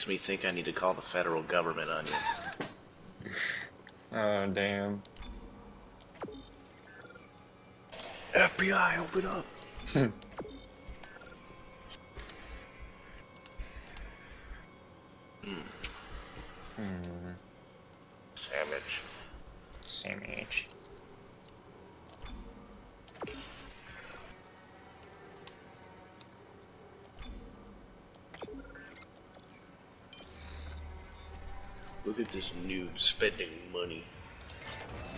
makes me think I need to call the federal government on you. Oh, damn. FBI, open up! Sandwich. Same age. Look at this noob spending money.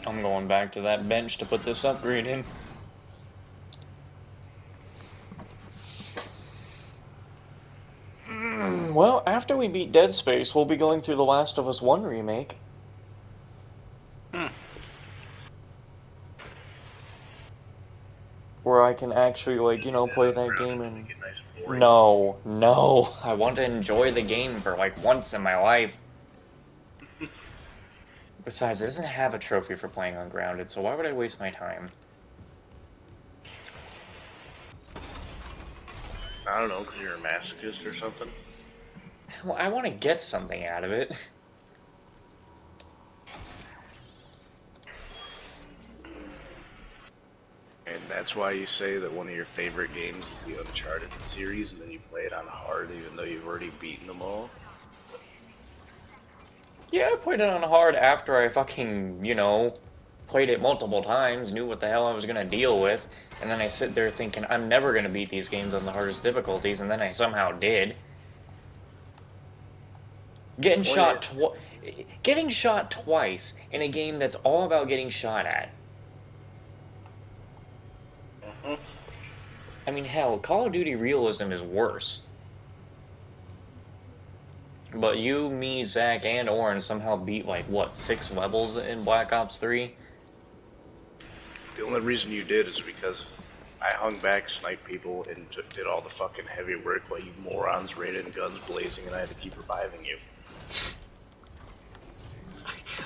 I'm going back to that bench to put this upgrade in. Well, after we beat Dead Space, we'll be going through The Last of Us 1 remake. Where I can actually, like, you know, play that game and... No, no. I want to enjoy the game for, like, once in my life. Besides, it doesn't have a trophy for playing on Grounded, so why would I waste my time? I don't know, because you're a masochist or something? Well, I want to get something out of it. And that's why you say that one of your favorite games is the Uncharted series, and then you play it on hard even though you've already beaten them all? Yeah, I played it on hard after I fucking, you know, played it multiple times, knew what the hell I was gonna deal with, and then I sit there thinking, I'm never gonna beat these games on the hardest difficulties, and then I somehow did. Getting shot twice in a game that's all about getting shot at. I mean, hell, Call of Duty Realism is worse. But you, me, Zach, and Oren somehow beat, like, what, 6 levels in Black Ops 3? The only reason you did is because I hung back, sniped people, and did all the fucking heavy work while you morons raided guns blazing, and I had to keep reviving you.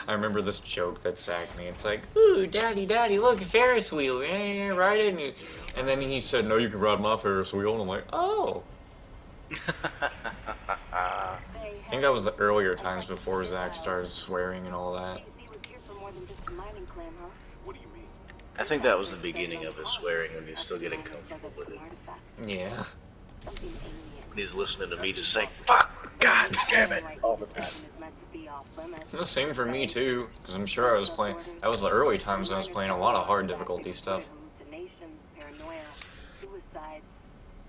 I remember this joke that Zach made. It's like, ooh, daddy, look, a Ferris wheel, yeah, ride it. And then he said, no, you can ride my Ferris wheel. And I'm like, oh. I think that was the earlier times before Zach started swearing and all that. I think that was the beginning of his swearing when he was still getting comfortable with it. Yeah. When he's listening to me just say, fuck, god damn it, all the time. The same for me too, because I'm sure I was playing, that was the early times when I was playing a lot of hard difficulty stuff.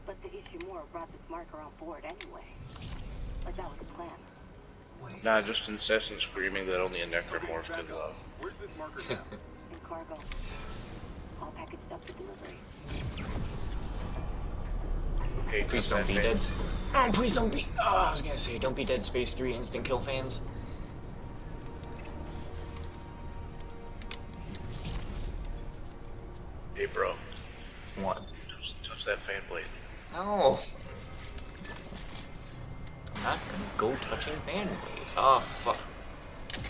But the Ishimura brought this marker on board anyway. Like that was the plan. Nah, just incessant screaming that only a necromorph could love. Where's this marker now? In cargo. All packaged up for delivery. Hey, please don't be Dead. Oh, please don't be. Oh, I was gonna say, don't be Dead Space 3 instant kill fans. Hey, bro. What? Touch that fan blade. No. I'm not gonna go touching fan blades. Oh, fuck.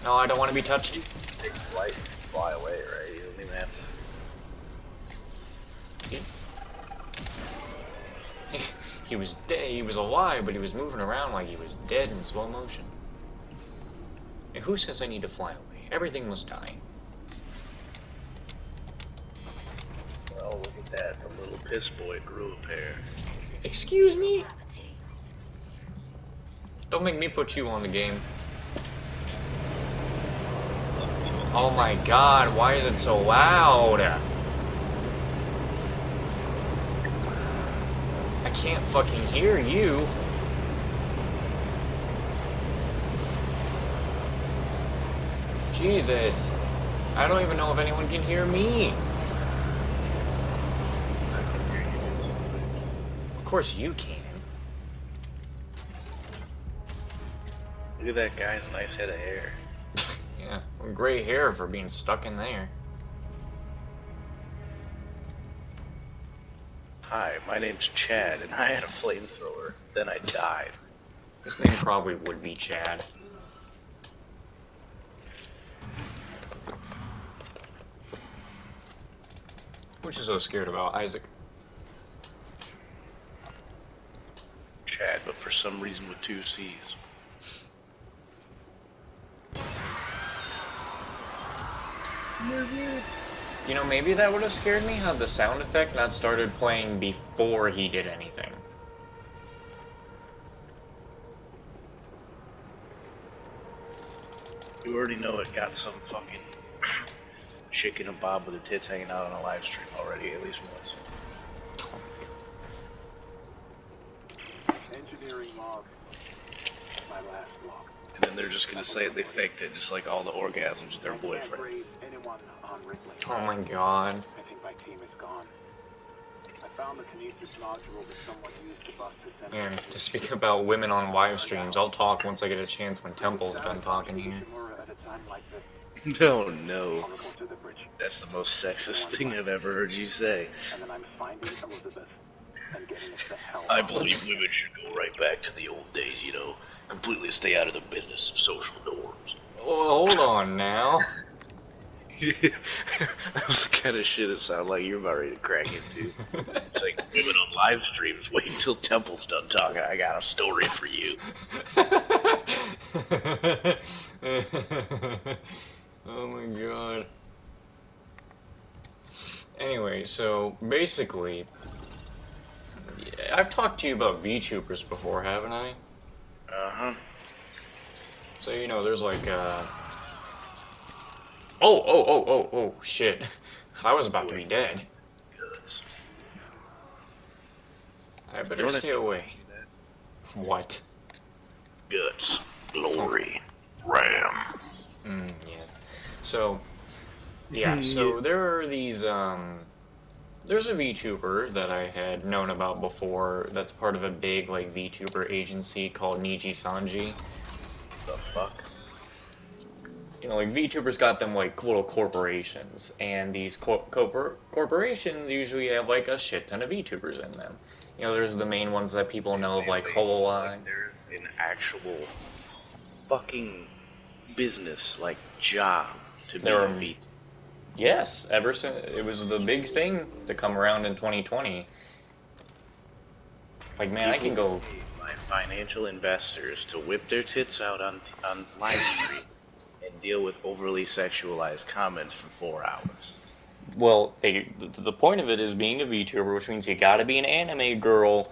No, I don't want to be touched. Take flight and fly away, right? You don't even have to. See? He was dead. He was alive, but he was moving around like he was dead in slow motion. And who says I need to fly away? Everything was dying. Well, look at that. The little piss boy grew a pair. Excuse me? Don't make me put you on the game. Oh my god, why is it so loud? I can't fucking hear you. Jesus. I don't even know if anyone can hear me. Of course you can. Look at that guy's nice head of hair. Yeah, gray hair for being stuck in there. Hi, my name's Chad, and I had a flamethrower. Then I died. His name probably would be Chad. What you so scared about, Isaac? Chad, but for some reason with 2 C's. You know, maybe that would have scared me, had the sound effect not started playing before he did anything. You already know it got some fucking chick in a bob with her tits hanging out on a live stream already, at least once. Engineering log. My last log. And then they're just gonna say they faked it, just like all the orgasms with their I can't boyfriend. raise anyone on Ripley. Oh my god. I think my team is gone. I found the kinesis module that someone used to bust the sensor. And to speak about women on live streams, I'll talk once I get a chance when Temple's done talking here. At a time like this, No, no. I'll report to the bridge. That's the most sexist thing I've ever heard you say. And then I'm finding Elizabeth and getting us the hell I out. believe women should go right back to the old days, you know, completely stay out of the business of social norms. Well, hold on now. That was the kind of shit it sounded like you're about ready to crack into. It's like women on live streams. Wait until Temple's done talking. I got a story for you. Oh my god. Anyway, so basically, I've talked to you about VTubers before, haven't I? Uh-huh. So, you know, there's like, Oh, shit. I was about to be dead. Guts. I better stay away. What? Guts. Glory. Ram. Yeah. So, yeah, so there are these, there's a VTuber that I had known about before that's part of a big, like, VTuber agency called Niji Sanji. The fuck? You know, like, VTubers got them, like, little corporations, and these corporations usually have, like, a shit ton of VTubers in them. You know, there's the main ones that people know of, like, HoloLive. Like there's an actual fucking business, like, job to be There a are- VTuber. Yes, ever since, it was the big thing to come around in 2020. Like, man, I can go... By financial investors to whip their tits out on live stream and deal with overly sexualized comments for 4 hours. Well, the point of it is being a VTuber, which means you gotta be an anime girl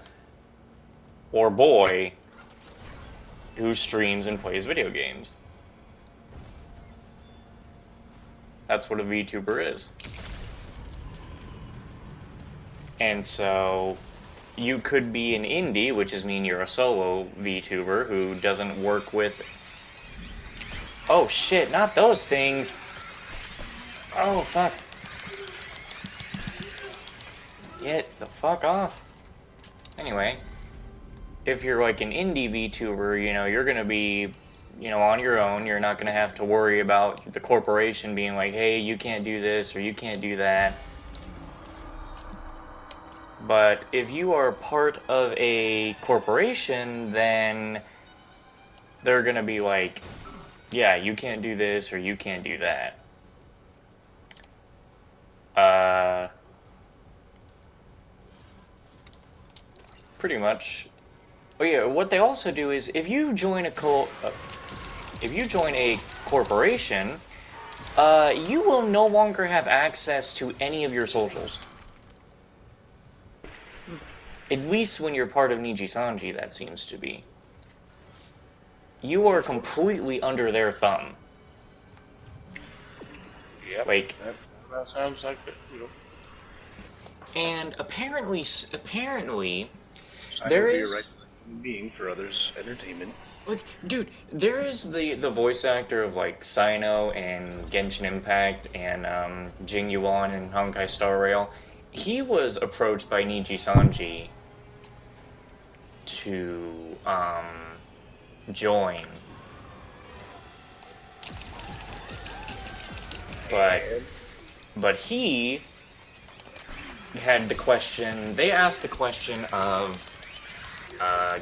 or boy who streams and plays video games. That's what a VTuber is. And so, you could be an indie, which is mean you're a solo VTuber who doesn't work with... Oh shit, not those things! Oh fuck. Get the fuck off. Anyway, if you're like an indie VTuber, you know, you're gonna be, you know, on your own. You're not gonna have to worry about the corporation being like, hey, you can't do this or you can't do that. But if you are part of a corporation, then they're gonna be like, yeah, you can't do this or you can't do that. Pretty much. Oh yeah, what they also do is if you join a corporation, you will no longer have access to any of your socials. At least when you're part of Niji Sanji, that seems to be. You are completely under their thumb. Yep. Like, that sounds like it, you know. and apparently, I there know is. you're right to the human being for others' entertainment. Like, dude, there is the voice actor of, like, Sino and Genshin Impact and Jing Yuan and Honkai Star Rail. He was approached by Niji Sanji to join. But he had the question, they asked the question of,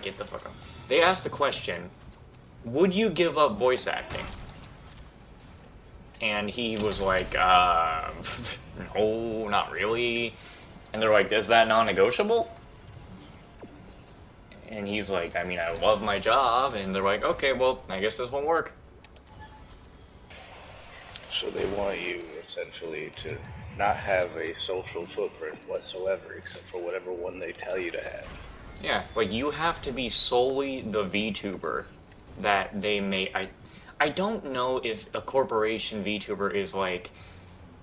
get the fuck up. They asked the question, would you give up voice acting? And he was like, no, not really. And they're like, is that non-negotiable? And he's like, I mean, I love my job. And they're like, okay, well, I guess this won't work. So they want you essentially to not have a social footprint whatsoever, except for whatever one they tell you to have. Yeah, like you have to be solely the VTuber that they may. I don't know if a corporation VTuber is like,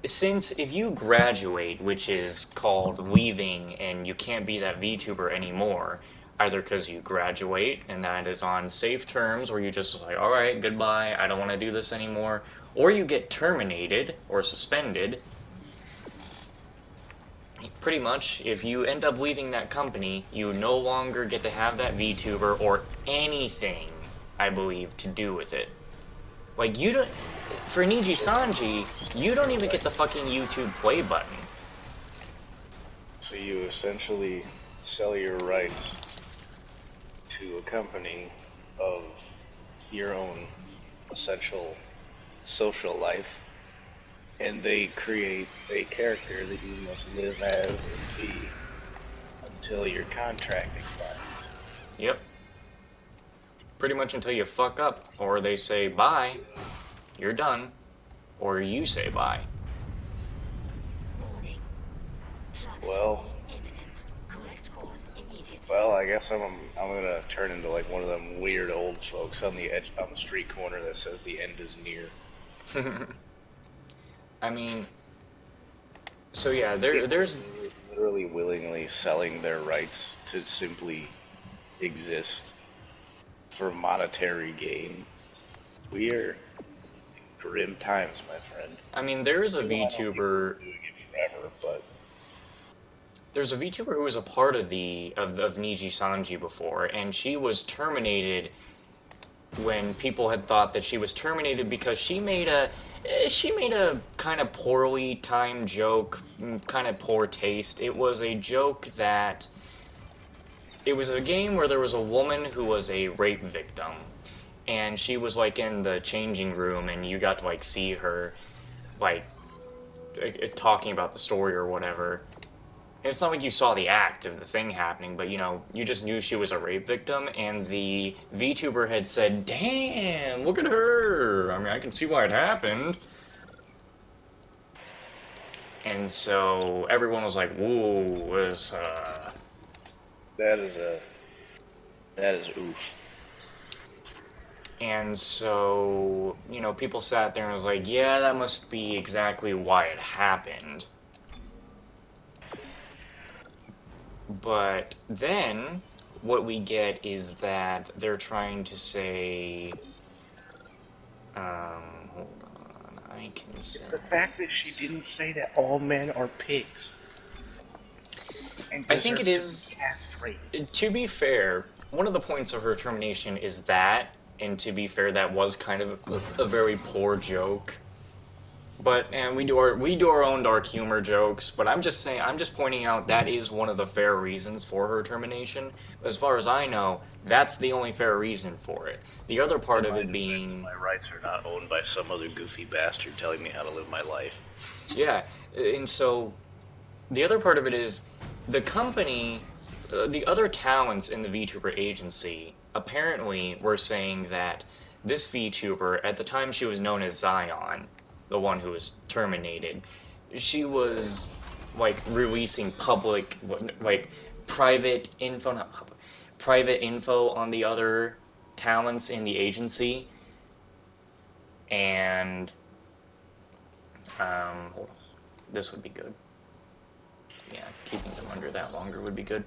since if you graduate, which is called leaving, and you can't be that VTuber anymore, either because you graduate and that is on safe terms, or you just like, all right, goodbye, I don't want to do this anymore, or you get terminated or suspended. Pretty much, if you end up leaving that company, you no longer get to have that VTuber or anything, I believe, to do with it. Like, you don't. For Niji Sanji, you don't even get the fucking YouTube play button. So you essentially sell your rights to a company of your own essential social life, and they create a character that you must live as and be until your contract expires. Yep. Pretty much until you fuck up, or they say bye, you're done, or you say bye. Well, I guess I'm gonna turn into like one of them weird old folks on the edge on the street corner that says the end is near. I mean, so yeah, there's Literally willingly selling their rights to simply exist for monetary gain. We are grim times, my friend. I mean, there is a I know people VTuber. doing it forever, but There's a VTuber who was a part of of Niji Sanji before, and she was terminated when people had thought that she was terminated because she made a kind of poorly timed joke, kind of poor taste. It was a joke that it was a game where there was a woman who was a rape victim, and she was like in the changing room, and you got to like see her like talking about the story or whatever. It's not like you saw the act of the thing happening, but you know, you just knew she was a rape victim, and the VTuber had said, "Damn, look at her! I mean, I can see why it happened." And so everyone was like, "Whoa, this." that is oof. And so, you know, people sat there and was like, "Yeah, that must be exactly why it happened." But then, what we get is that they're trying to say, hold on, I can It's the say. fact that she didn't say that all men are pigs. And I think it deserve to is, be castrated. to be fair, one of the points of her termination is that, and to be fair, that was kind of a very poor joke. But and we do our own dark humor jokes, but I'm just saying, I'm just pointing out that is one of the fair reasons for her termination. As far as I know, that's the only fair reason for it. The other part In of my it defense, being, my rights are not owned by some other goofy bastard telling me how to live my life. yeah, and so the other part of it is the company, the other talents in the VTuber agency apparently were saying that this VTuber, at the time she was known as Zion, the one who was terminated, she was like releasing public, like private info, not public, private info on the other talents in the agency, and hold on, this would be good. Yeah, keeping them under that longer would be good.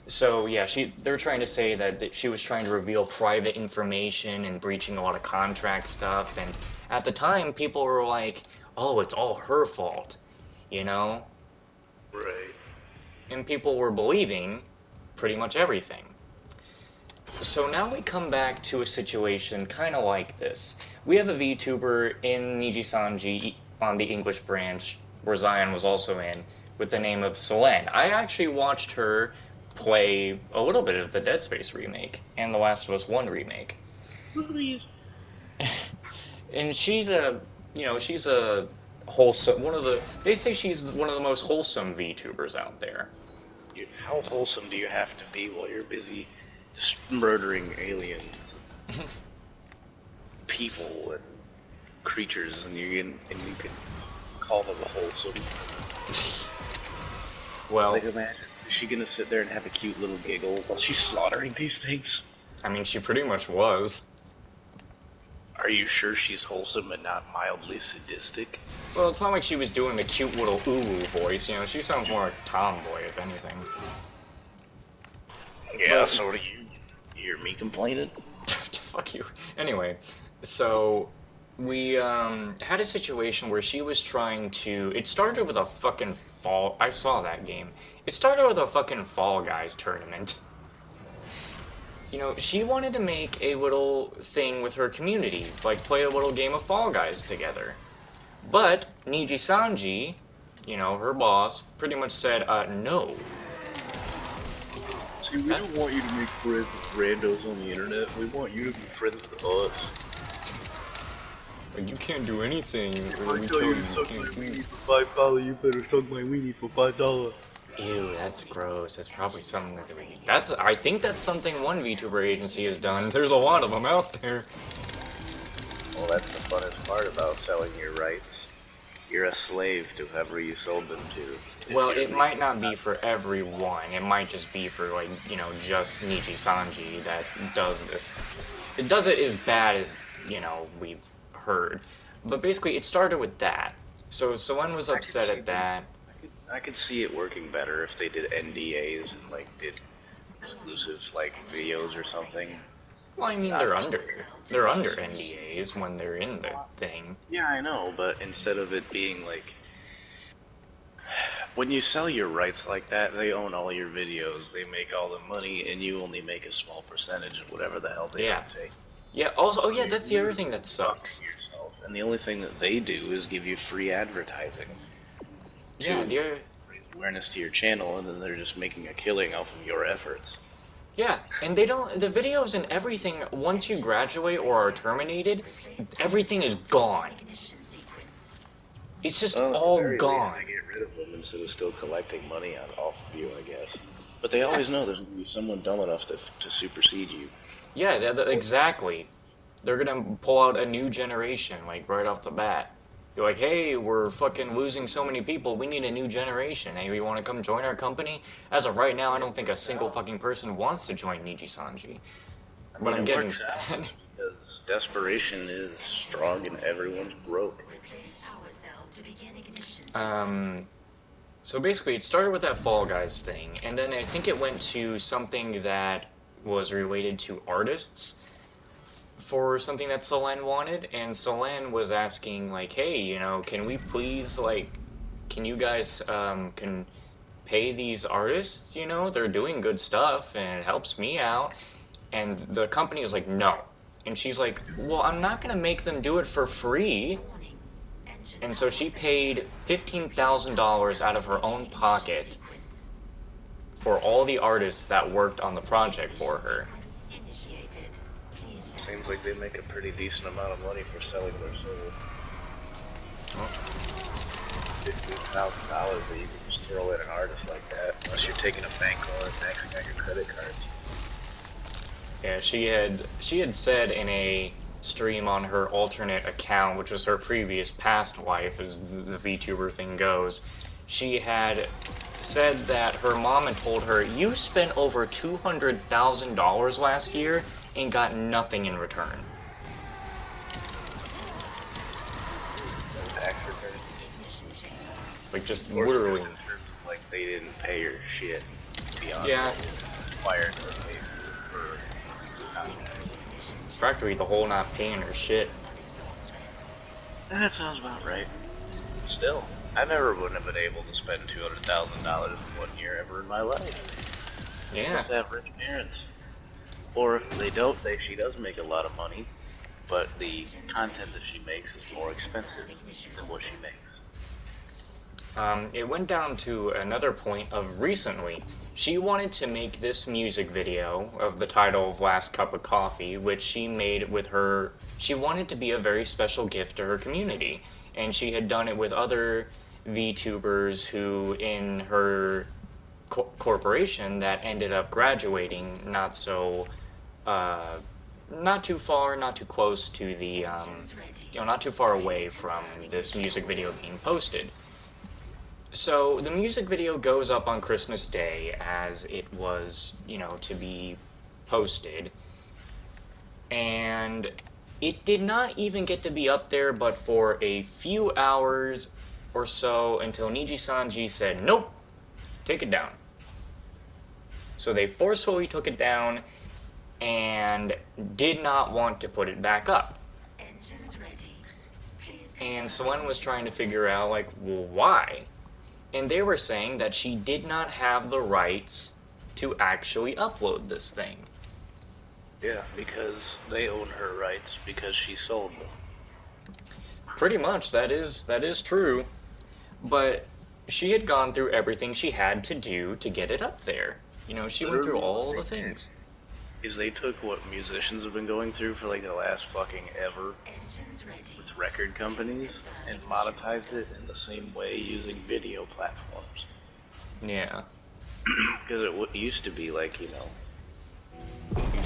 So yeah, they're trying to say that she was trying to reveal private information and breaching a lot of contract stuff, and at the time people were like, "Oh, it's all her fault," you know? Right. And people were believing pretty much everything. So now we come back to a situation kind of like this. We have a VTuber in Nijisanji on the English branch, where Zion was also in, with the name of Selene. I actually watched her play a little bit of the Dead Space remake and the Last of Us 1 remake. And she's a wholesome, they say she's one of the most wholesome VTubers out there. How wholesome do you have to be while you're busy just murdering aliens, people, and creatures, and you can call them wholesome. Well, Like, imagine, is she gonna sit there and have a cute little giggle while she's slaughtering these things? I mean, she pretty much was. Are you sure she's wholesome and not mildly sadistic? Well, it's not like she was doing the cute little ooh voice, you know, she sounds more like Tomboy, if anything. Yeah, But- so do you. You hear me complaining? Fuck you. Anyway, so we had a situation where she was trying to. It started with a fucking fall. I saw that game. It started with a fucking Fall Guys tournament. You know, she wanted to make a little thing with her community, like play a little game of Fall Guys together. But Niji Sanji, you know, her boss, pretty much said, no. See, we don't want you to make friends with randos on the internet. We want you to be friends with us. Like, you can't do anything. If I tell you to suck my weenie for $5, you better suck my weenie for $5. Ew, that's gross. That's probably something that I think that's something one VTuber agency has done. There's a lot of them out there. Well, that's the funnest part about selling your rights. You're a slave to whoever you sold them to. Well, it might not be for everyone. It might just be for, like, you know, just Niji Sanji that does this. It does it as bad as, you know, we've heard. But basically, it started with that. So someone was upset at that. I could see it working better if they did NDAs and, like, did exclusive, like, videos or something. Well, I mean, they're under NDAs when they're in the thing. Yeah, I know, but instead of it being, like... When you sell your rights like that, they own all your videos, they make all the money, and you only make a small percentage of whatever the hell they take. Yeah, also, oh yeah, that's the other thing that sucks. Yourself. And the only thing that they do is give you free advertising. Yeah, Raise awareness to your channel, and then they're just making a killing off of your efforts. yeah, and they don't. The videos and everything. Once you graduate or are terminated, everything is gone. It's just Well, at the all very gone. least, they get rid of them instead of still collecting money off of you, I guess. But they always know there's going to be someone dumb enough to supersede you. Yeah, exactly. They're gonna pull out a new generation, like right off the bat. You're like, hey, we're fucking losing so many people. We need a new generation. Hey, you want to come join our company? As of right now, I don't think a single fucking person wants to join Niji Sanji. But I'm it getting works out sad. because desperation is strong and everyone's broke. So basically, it started with that Fall Guys thing, and then I think it went to something that was related to artists for something that Solen wanted, and Solen was asking, like, hey, you know, can we please, like, can you guys, can pay these artists, you know, they're doing good stuff, and it helps me out, and the company was like, no. And she's like, well, I'm not gonna make them do it for free. And so she paid $15,000 out of her own pocket for all the artists that worked on the project for her. Seems like they make a pretty decent amount of money for selling their soul. $15,000 that you can just throw at an artist like that, unless you're taking a bank loan and maxing out your credit cards. Yeah, she had said in a stream on her alternate account, which was her previous past wife, as the VTuber thing goes, she had said that her mom had told her, you spent over $200,000 last year and got nothing in return. Tax return. Like, just Or literally. in terms of, like, they didn't pay her shit beyond Yeah. what was required to pay for Practically the whole not paying her shit. That sounds about right. Still, I never would have been able to spend $200,000 in 1 year ever in my life. You Yeah. have to have rich parents. Or if they don't, she does make a lot of money, but the content that she makes is more expensive than what she makes. It went down to another point of recently. She wanted to make this music video of the title of Last Cup of Coffee, which she made with her. She wanted to be a very special gift to her community, and she had done it with other VTubers who, in her corporation, that ended up graduating not so not too far, not too close to the, not too far away from this music video being posted. So the music video goes up on Christmas Day as it was, to be posted. And it did not even get to be up there but for a few hours or so until Niji Sanji said, nope, take it down. So they forcefully took it down and did not want to put it back up. And Selene was trying to figure out, like, well, why? And they were saying that she did not have the rights to actually upload this thing. Yeah, because they own her rights because she sold them. Pretty much, that is true. But she had gone through everything she had to do to get it up there. She went through all the things. Is they took what musicians have been going through for like the last fucking ever with record companies and monetized it in the same way using video platforms. Yeah. Because it used to be like, you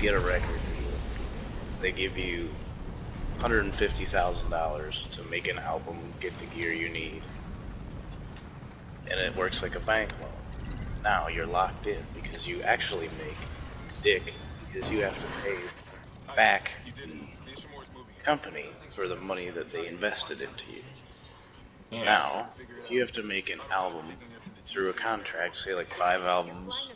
get a record deal. They give you $150,000 to make an album, get the gear you need. And it works like a bank loan. Now you're locked in because you actually make dick because you have to pay back the company for the money that they invested into you. Yeah. Now, if you have to make an album through a contract, say like 5 albums,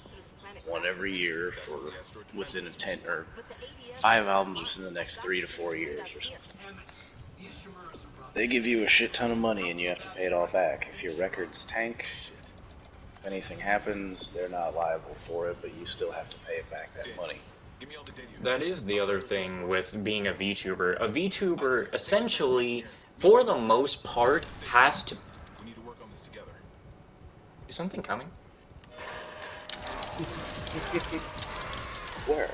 one every year for within 5 albums within the next 3 to 4 years or something. They give you a shit ton of money and you have to pay it all back. If your records tank, if anything happens, they're not liable for it, but you still have to pay it back, that money. That is the other thing with being a VTuber. A VTuber, essentially, for the most part, has to... We need to work on this together. Is something coming? Where?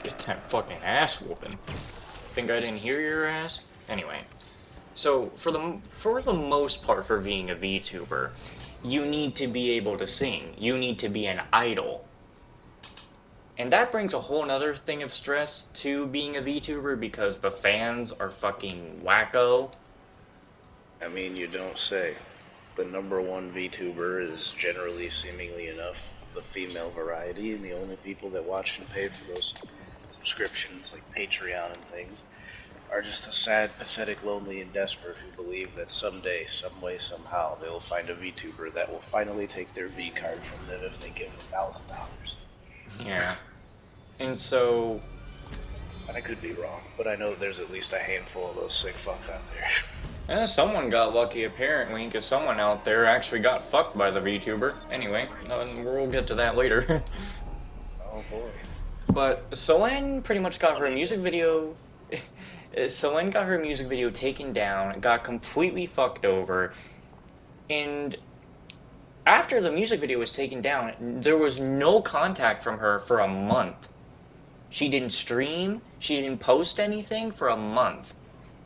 Get that fucking ass whooping. Think I didn't hear your ass? Anyway. So, for the most part, for being a VTuber, you need to be able to sing. You need to be an idol. And that brings a whole nother thing of stress to being a VTuber because the fans are fucking wacko. I mean, you don't say. The number one VTuber is generally, seemingly enough, the female variety, and the only people that watch and pay for those subscriptions, like Patreon and things, are just the sad, pathetic, lonely, and desperate who believe that someday, some way, somehow, they will find a VTuber that will finally take their V card from them if they give them $1,000. Yeah. And so... I could be wrong, but I know there's at least a handful of those sick fucks out there. Someone got lucky apparently, because someone out there actually got fucked by the VTuber. Anyway, we'll get to that later. Oh boy. But Selene pretty much got her music video... Selene got her music video taken down, got completely fucked over, and after the music video was taken down, there was no contact from her for a month. She didn't stream, she didn't post anything for a month.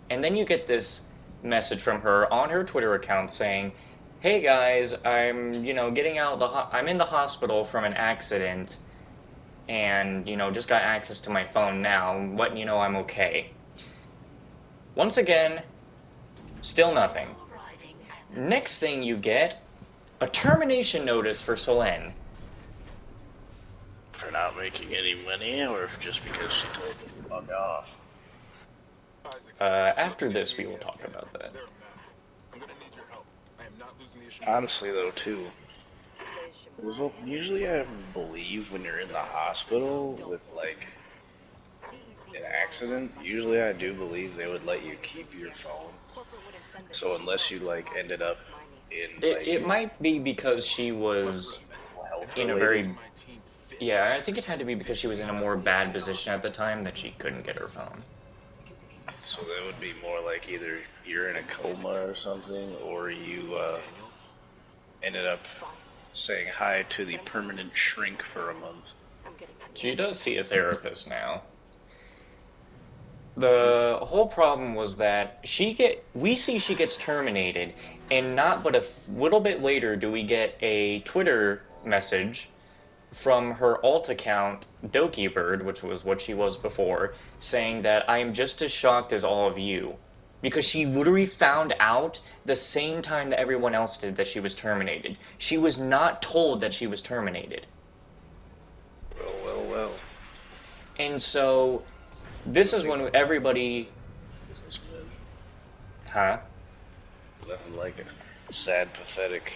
And then you get this message from her on her Twitter account saying, hey guys, I'm, getting out I'm in the hospital from an accident, and, just got access to my phone now, letting you know I'm okay. Once again, still nothing. Next thing you get, a termination notice for Selene. For not making any money, or just because she told them to fuck off? After this, we will talk about that. They're a mess. I'm gonna need your help. I am not losing the issue. Honestly, though, too, usually I believe when you're in the hospital with, like, an accident, usually I do believe they would let you keep your phone. So unless you, like, ended up in, like... It might be because she was in a very... Yeah, I think it had to be because she was in a more bad position at the time that she couldn't get her phone. So that would be more like either you're in a coma or something, or you ended up saying hi to the permanent shrink for a month. She does see a therapist now. The whole problem was that we see she gets terminated, and not but a little bit later do we get a Twitter message from her alt account, Doki Bird, which was what she was before, saying that I am just as shocked as all of you. Because she literally found out the same time that everyone else did that she was terminated. She was not told that she was terminated. Well. And so, this is when everybody. Businessman. Huh? Nothing like a sad, pathetic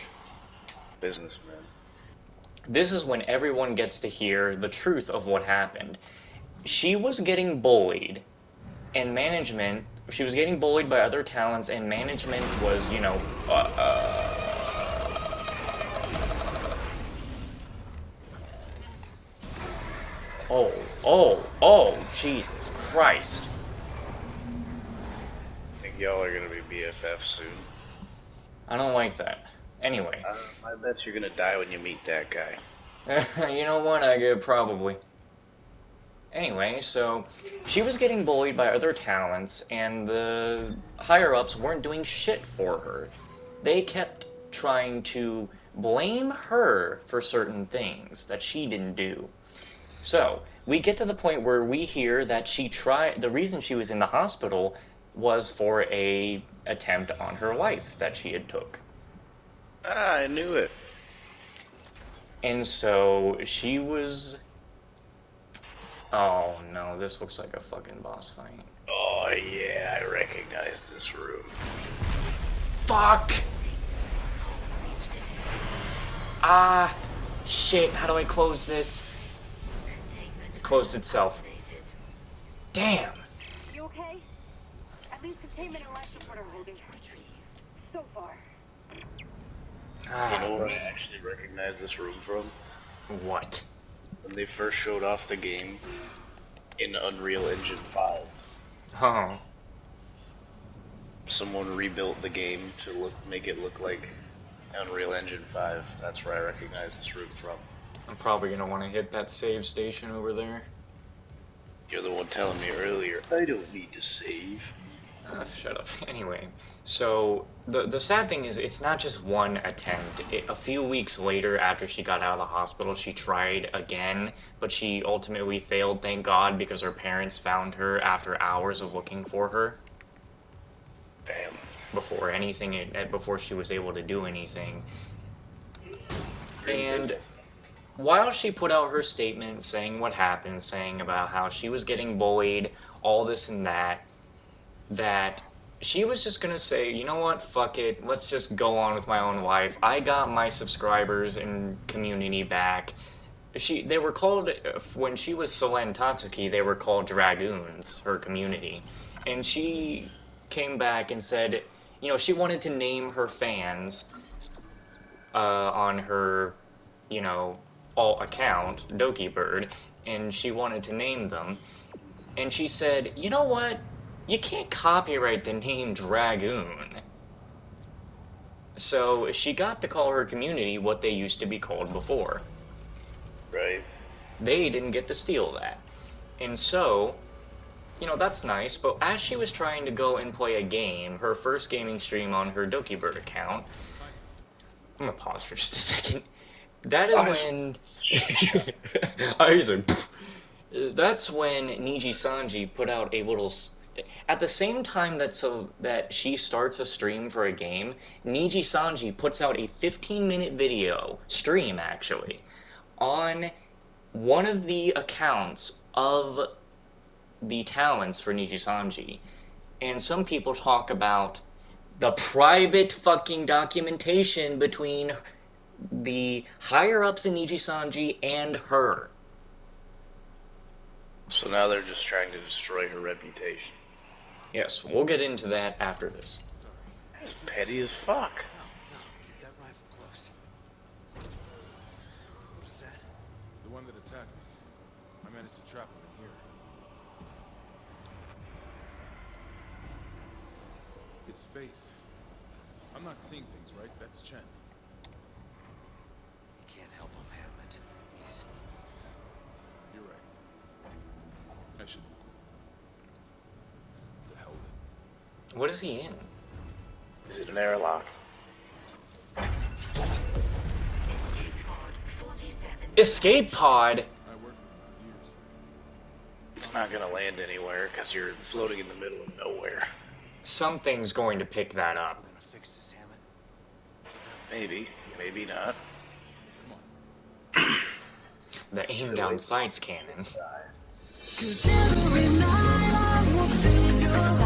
businessman. This is when everyone gets to hear the truth of what happened. She was getting bullied, and management. She was getting bullied by other talents, and management was, oh, Jesus Christ. I think y'all are gonna be BFFs soon. I don't like that. Anyway. I bet you're gonna die when you meet that guy. You know what? I get probably. Anyway, so she was getting bullied by other talents, and the higher ups weren't doing shit for her. They kept trying to blame her for certain things that she didn't do. So, we get to the point where we hear that the reason she was in the hospital was for a attempt on her life that she had took. Ah, I knew it. And so she was. Oh no, this looks like a fucking boss fight. Oh yeah, I recognize this room. Fuck! Ah, shit, how do I close this? It closed itself. Damn! You okay? At least containment and life support are holding. So far. Ah, You know where I actually recognize this room from? what? When they first showed off the game in Unreal Engine 5. Oh. Someone rebuilt the game to make it look like Unreal Engine 5. That's where I recognize this room from. I'm probably gonna want to hit that save station over there. You're the one telling me earlier, I don't need to save. Shut up. Anyway, so the sad thing is it's not just one attempt. A few weeks later, after she got out of the hospital, she tried again, but she ultimately failed, thank God, because her parents found her after hours of looking for her. Damn. Before she was able to do anything. And while she put out her statement saying what happened, saying about how she was getting bullied, all this and that she was just gonna say, you know what, fuck it, let's just go on with my own life. I got my subscribers and community back. They were called, when she was Selene Tatsuki, they were called Dragoons, her community. And she came back and said, she wanted to name her fans on her, alt account, Doki Bird, and she wanted to name them. And she said, you know what? You can't copyright the name Dragoon. So she got to call her community what they used to be called before. Right. They didn't get to steal that. And so, that's nice, but as she was trying to go and play a game, her first gaming stream on her Doki Bird account, I'm gonna pause for just a second. That is when... That's when Niji Sanji put out a little... At the same time that she starts a stream for a game, Niji Sanji puts out a 15-minute video, stream actually, on one of the accounts of the talents for Niji Sanji. And some people talk about the private fucking documentation between the higher-ups in Niji Sanji and her. So now they're just trying to destroy her reputation. Yes, we'll get into that after this. That's petty as fuck. No, keep that rifle close. What is that? The one that attacked me. I managed to trap him in here. His face. I'm not seeing things, right? That's Chen. You can't help him, Hammond. You're right. I should... What is he in? Is it an airlock? Escape pod? I worked with him for years. It's not gonna land anywhere because you're floating in the middle of nowhere. Something's going to pick that up. Gonna fix this, Hammond. Maybe, maybe not. The aim down sights cannon. Cause every night I will sing your